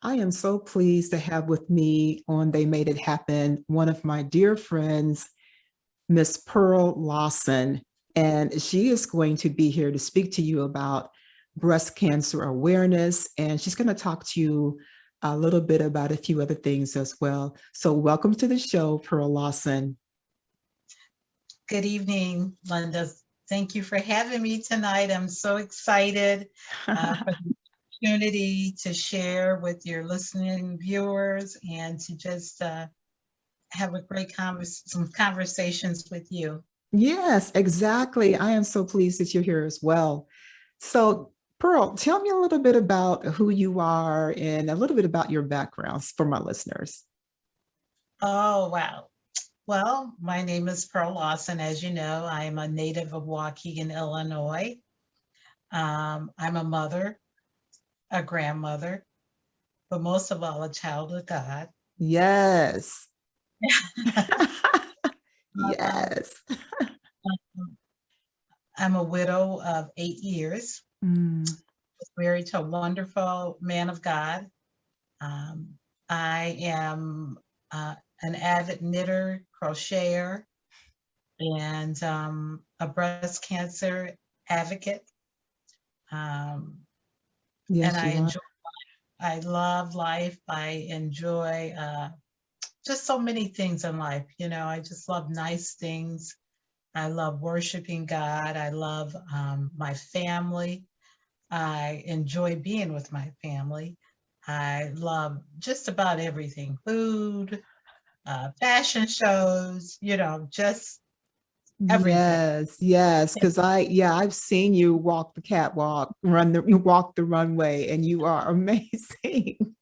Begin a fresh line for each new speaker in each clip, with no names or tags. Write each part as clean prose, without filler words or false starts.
I am so pleased to have with me on They Made It Happen one of my dear friends, Miss Pearl Lawson. And she is going to be here to speak to you about breast cancer awareness. And she's going to talk to you a little bit about a few other things as well. So, welcome to the show, Pearl Lawson.
Good evening, Linda. Thank you for having me tonight. I'm so excited for the opportunity to share with your listening viewers and to just have a great some conversations with you.
Yes, exactly. I am so pleased that you're here as well. So, Pearl, tell me a little bit about who you are and a little bit about your backgrounds for my listeners.
Oh, wow. Well, my name is Pearl Lawson. As you know, I am a native of Waukegan, Illinois. I'm a mother, a grandmother, but most of all, a child of God.
Yes.
Um,
Yes.
I'm a widow of 8 years,
Mm,
married to a wonderful man of God. Um, I am an avid knitter, crocheter, and a breast cancer advocate. Um, and
yes, you are.
I love life. I enjoy just so many things in life. You know, I just love nice things. I love worshiping God. I love my family. I enjoy being with my family. I love just about everything, food, fashion shows, just everything.
Yes, yes, because I've seen you walk the catwalk, you walk the runway, and you are amazing.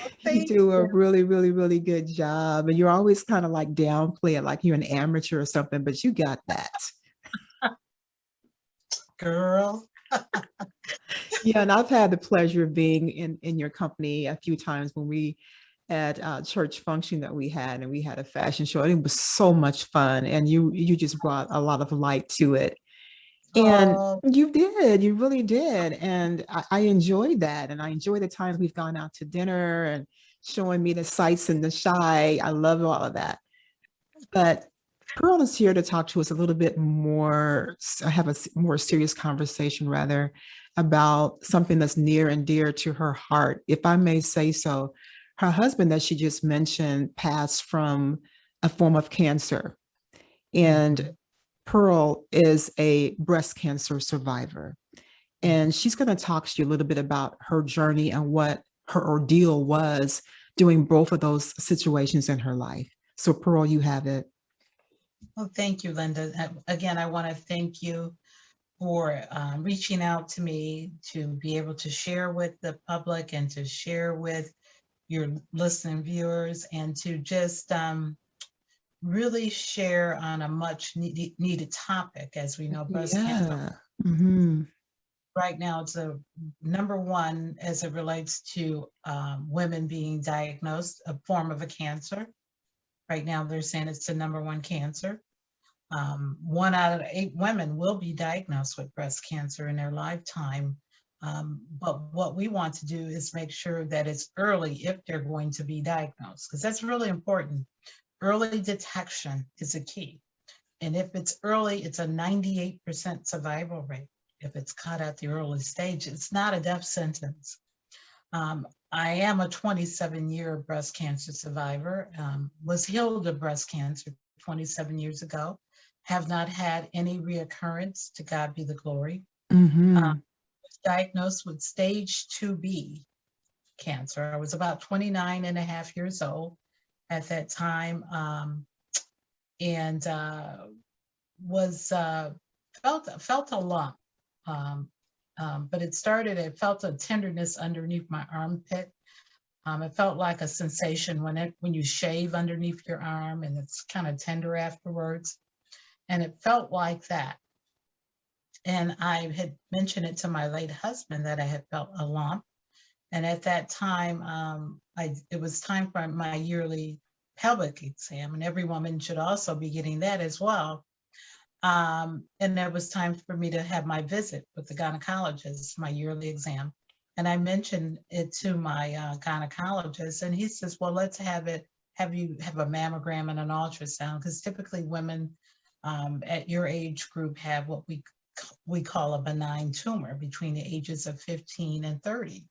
Oh,
You
thank
do a
you,
really, really, really good job. And you're always kind of like downplay it, like you're an amateur or something, but you got that.
girl.
Yeah, and I've had the pleasure of being in your company a few times when we at a church function that we had, and we had a fashion show. And it was so much fun, and you just brought a lot of light to it. And
Oh,
you really did. And I enjoyed that. And I enjoy the times we've gone out to dinner and showing me the sights and the shy. I love all of that. But Pearl is here to talk to us a little bit more, have a more serious conversation rather about something that's near and dear to her heart. If I may say so, her husband that she just mentioned passed from a form of cancer. And
mhm.
Pearl is a breast cancer survivor. And she's going to talk to you a little bit about her journey and what her ordeal was doing both of those situations in her life. So, Pearl, you have it.
Well, thank you, Linda. Again, I want to thank you for reaching out to me to be able to share with the public and to share with your listening viewers and to just really share on a much needed topic. As we know, breast cancer
Yeah. Hmm.
right now it's a number one as it relates to women being diagnosed a form of a cancer. Right now they're saying it's the number one cancer. 1 out of 8 women will be diagnosed with breast cancer in their lifetime. But what we want to do is make sure that it's early if they're going to be diagnosed, because that's really important. Early detection is a key. And if it's early, it's a 98% survival rate. If it's caught at the early stage, it's not a death sentence. I am a 27-year breast cancer survivor, was healed of breast cancer 27 years ago, have not had any reoccurrence, to God be the glory.
Hmm.
Was diagnosed with stage 2B cancer. I was about 29 and a half years old at that time, and was felt a lump, um, but I felt a tenderness underneath my armpit. It felt like a sensation when you shave underneath your arm, and it's kind of tender afterwards, and it felt like that. And I had mentioned it to my late husband that I had felt a lump, and at that time, it was time for my yearly pelvic exam, and every woman should also be getting that as well. And there was time for me to have my visit with the gynecologist, my yearly exam. And I mentioned it to my gynecologist, and he says, well, let's have you have a mammogram and an ultrasound, because typically women at your age group have what we call a benign tumor between the ages of 15 and 30.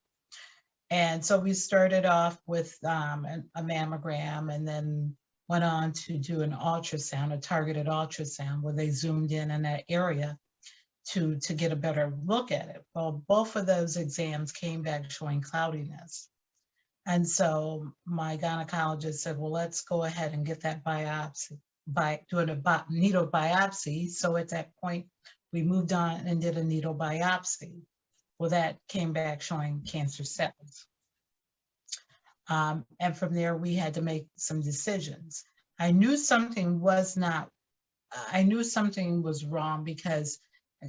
And so we started off with a mammogram, and then went on to do an ultrasound, a targeted ultrasound, where they zoomed in that area to get a better look at it. Well, both of those exams came back showing cloudiness. And so my gynecologist said, well, let's go ahead and get that biopsy by doing a needle biopsy. So at that point, we moved on and did a needle biopsy. Well, that came back showing cancer cells. And from there, we had to make some decisions. I knew something was wrong, because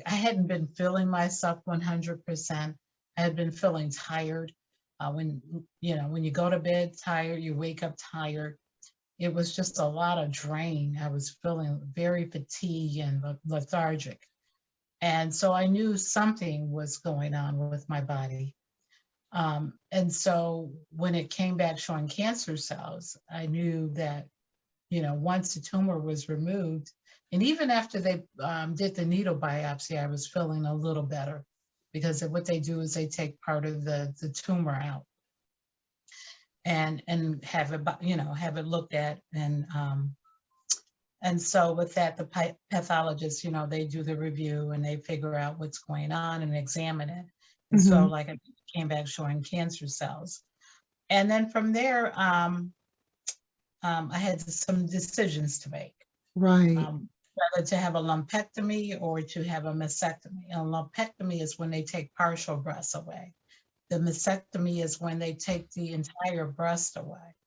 I hadn't been feeling myself 100%. I had been feeling tired. When you go to bed tired, you wake up tired. It was just a lot of drain. I was feeling very fatigued and lethargic. And so I knew something was going on with my body. And so when it came back showing cancer cells, I knew that, once the tumor was removed, and even after they did the needle biopsy, I was feeling a little better, because what they do is they take part of the tumor out and have it looked at. And so with that, the pathologists, they do the review and they figure out what's going on and examine it. And so, like, it came back showing cancer cells. And then from there, I had some decisions to make.
Right.
Whether to have a lumpectomy or to have a mastectomy. And a lumpectomy is when they take partial breasts away. The mastectomy is when they take the entire breast away.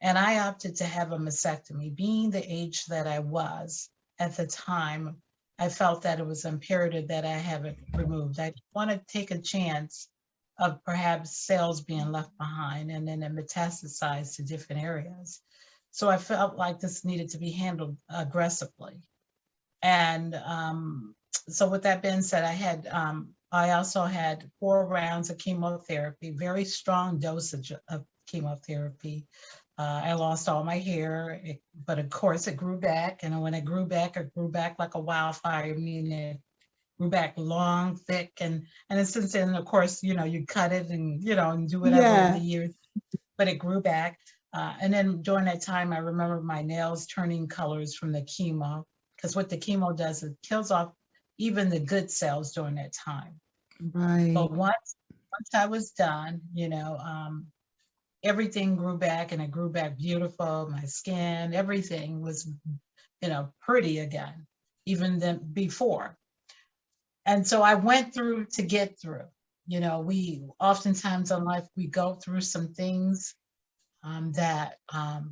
And I opted to have a mastectomy. Being the age that I was at the time, I felt that it was imperative that I have it removed. I didn't want to take a chance of perhaps cells being left behind and then it metastasized to different areas. So I felt like this needed to be handled aggressively. And so with that being said, I also had 4 rounds of chemotherapy, very strong dosage of chemotherapy. I lost all my hair, but of course it grew back. And when it grew back like a wildfire, meaning it grew back long, thick. And since then, of course, you cut it and, and do whatever over the years, but it grew back. And then during that time, I remember my nails turning colors from the chemo, because what the chemo does, it kills off even the good cells during that time.
Right.
But once I was done, everything grew back, and it grew back beautiful. My skin, everything was, pretty again, even than before. And so I went through to get through. We oftentimes in life, we go through some things that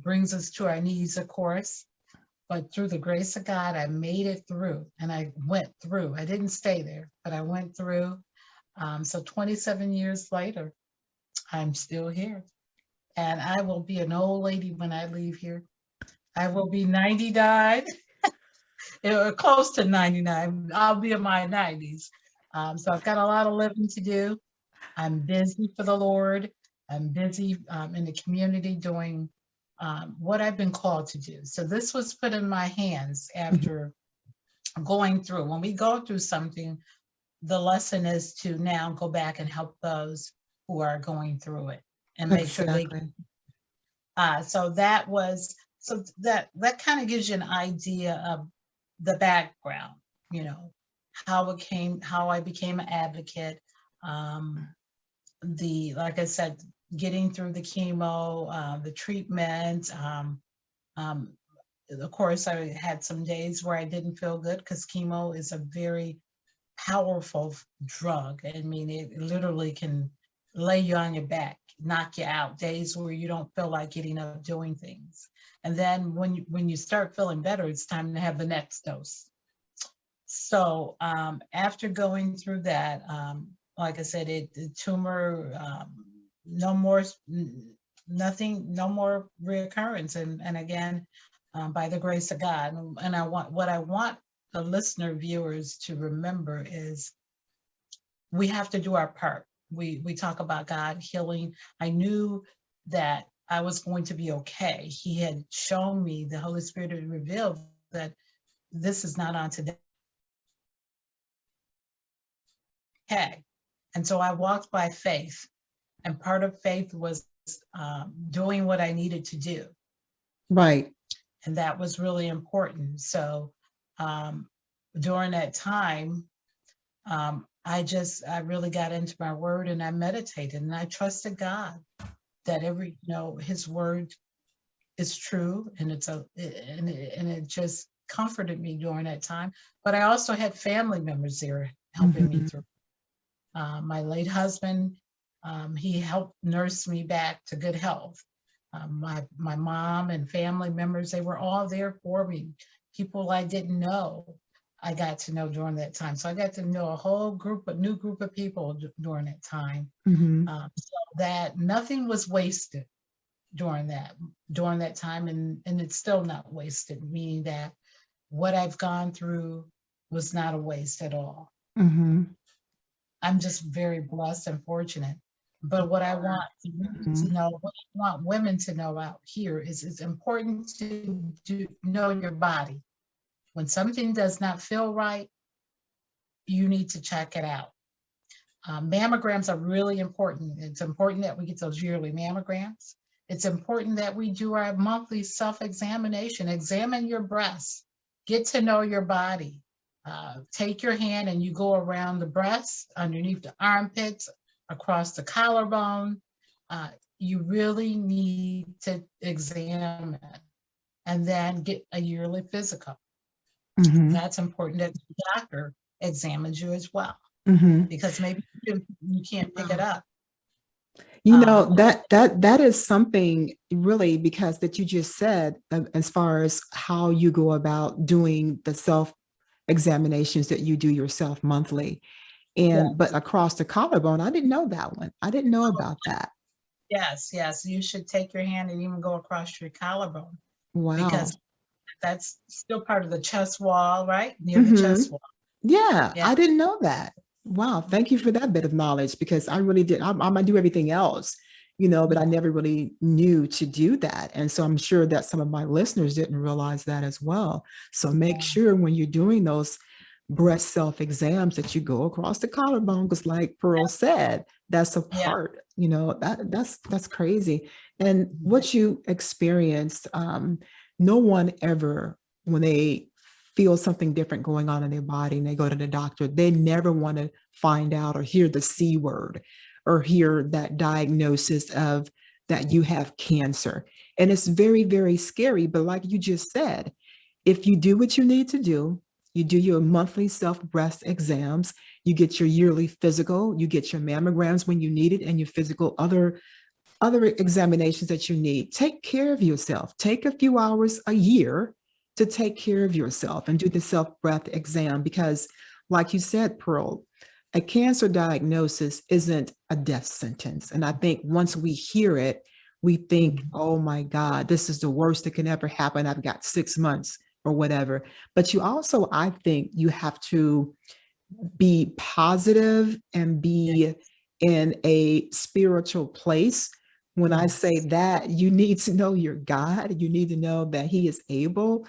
brings us to our knees, of course. But through the grace of God, I made it through, and I went through. I didn't stay there, but I went through. So 27 years later, I'm still here. And I will be an old lady when I leave here. I will be 99, close to 99. I'll be in my 90s. So I've got a lot of living to do. I'm busy for the Lord. I'm busy in the community doing what I've been called to do. So this was put in my hands after going through. When we go through something, the lesson is to now go back and help those who are going through it and make sure they. So that kind of gives you an idea of the background, how I became an advocate. Like I said, getting through the chemo, the treatment. Of course, I had some days where I didn't feel good, because chemo is a very powerful drug. I mean, it literally can lay you on your back, knock you out, days where you don't feel like getting up doing things. And then when you start feeling better, it's time to have the next dose. So after going through that, like I said, the tumor, no more reoccurrence. And again, by the grace of God. And what I want the listener viewers to remember is we have to do our part. we talk about God healing. I knew that I was going to be okay. He had shown me, the Holy Spirit had revealed that this is not on today. And so I walked by faith, and part of faith was doing what I needed to do.
Right.
And that was really important. So during that time, I really got into my word, and I meditated, and I trusted God that his word is true, and it just comforted me during that time. But I also had family members there helping me through. My late husband, he helped nurse me back to good health. My mom and family members, they were all there for me. People I didn't know, I got to know during that time. So I got to know a new group of people during that time. So that nothing was wasted during that time, and it's still not wasted, meaning that what I've gone through was not a waste at all. I'm just very blessed and fortunate. But what I want to know, what I want women to know out here is it's important to know your body. When something does not feel right, you need to check it out. Mammograms are really important. It's important that we get those yearly mammograms. It's important that we do our monthly self-examination. Examine your breasts. Get to know your body. Take your hand and you go around the breasts, underneath the armpits, across the collarbone. You really need to examine and then get a yearly physical. That's important that the doctor examines you as well, because maybe you can't pick it up.
You know, that is something really, because that you just said, as far as how you go about doing the self examinations that you do yourself monthly. And but across the collarbone, I didn't know that one. I didn't know about that.
Yes, you should take your hand and even go across your collarbone,
Wow.
because that's still part of the chest wall, right? Near the chest wall.
Yeah, I didn't know that. Wow, thank you for that bit of knowledge, because I really did. I might do everything else, but I never really knew to do that. And so I'm sure that some of my listeners didn't realize that as well. So make sure when you're doing those breast self exams that you go across the collarbone, because like Pearl said, that's a part, that's crazy. And what you experienced, no one ever, when they feel something different going on in their body and they go to the doctor, they never want to find out or hear the C word or hear that diagnosis of that you have cancer. And it's very, very scary. But like you just said, if you do what you need to do, you do your monthly self breast exams, you get your yearly physical, you get your mammograms when you need it, and your physical other examinations that you need. Take care of yourself. Take a few hours a year to take care of yourself and do the self breath exam, because like you said, Pearl, a cancer diagnosis isn't a death sentence. And I think once we hear it, we think, oh my God, this is the worst that can ever happen. I've got 6 months or whatever. But you also, I think you have to be positive and be in a spiritual place. When I say that, you need to know your God. You need to know that He is able